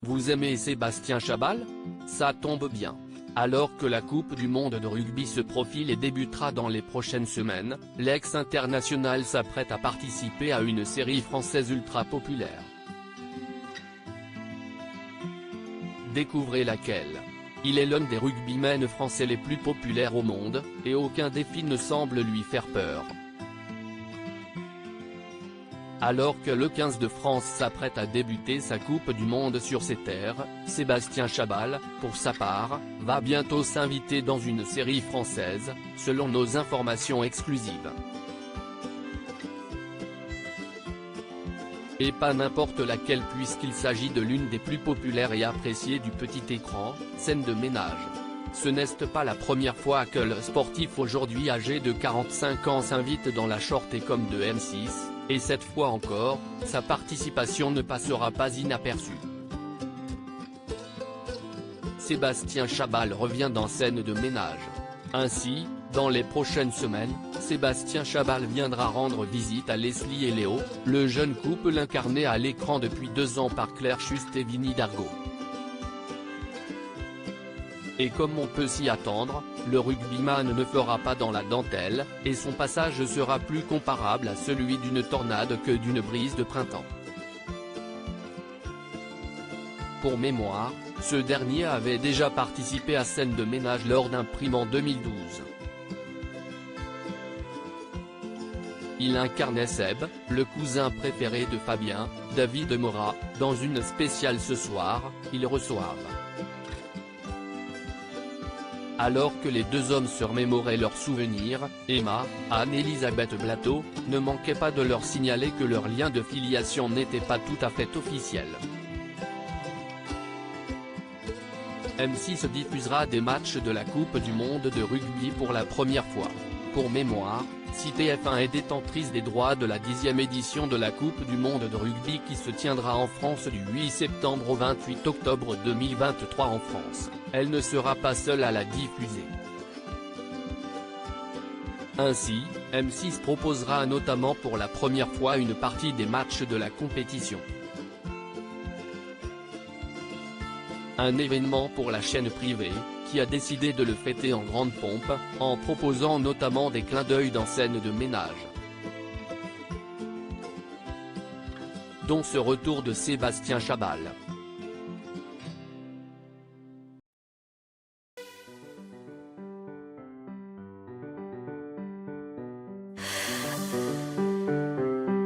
Vous aimez Sébastien Chabal? Ça tombe bien. Alors que la Coupe du monde de rugby se profile et débutera dans les prochaines semaines, l'ex-international s'apprête à participer à une série française ultra populaire. Découvrez laquelle. Il est l'un des rugbymen français les plus populaires au monde, et aucun défi ne semble lui faire peur. Alors que le 15 de France s'apprête à débuter sa Coupe du monde sur ses terres, Sébastien Chabal, pour sa part, va bientôt s'inviter dans une série française, selon nos informations exclusives. Et pas n'importe laquelle puisqu'il s'agit de l'une des plus populaires et appréciées du petit écran, Scène de ménage. Ce n'est pas la première fois que le sportif aujourd'hui âgé de 45 ans s'invite dans la short-com de M6, et cette fois encore, sa participation ne passera pas inaperçue. Sébastien Chabal revient dans Scène de ménage. Ainsi, dans les prochaines semaines, Sébastien Chabal viendra rendre visite à Leslie et Léo, le jeune couple incarné à l'écran depuis 2 ans par Claire Schust et Vinnie Dargaud. Et comme on peut s'y attendre, le rugbyman ne fera pas dans la dentelle, et son passage sera plus comparable à celui d'une tornade que d'une brise de printemps. Pour mémoire, ce dernier avait déjà participé à Scène de ménage lors d'un prime en 2012. Il incarnait Seb, le cousin préféré de Fabien, David Morat, dans une spéciale Ce soir, ils reçoivent. Alors que les deux hommes se remémoraient leurs souvenirs, Emma, Anne-Elisabeth Blateau, ne manquait pas de leur signaler que leur lien de filiation n'était pas tout à fait officiel. M6 diffusera des matchs de la Coupe du monde de rugby pour la première fois. Pour mémoire, si TF1 est détentrice des droits de la 10e édition de la Coupe du monde de rugby qui se tiendra en France du 8 septembre au 28 octobre 2023 en France, elle ne sera pas seule à la diffuser. Ainsi, M6 proposera notamment pour la première fois une partie des matchs de la compétition. Un événement pour la chaîne privée, qui a décidé de le fêter en grande pompe, en proposant notamment des clins d'œil dans Scène de ménage. Dont ce retour de Sébastien Chabal.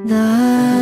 The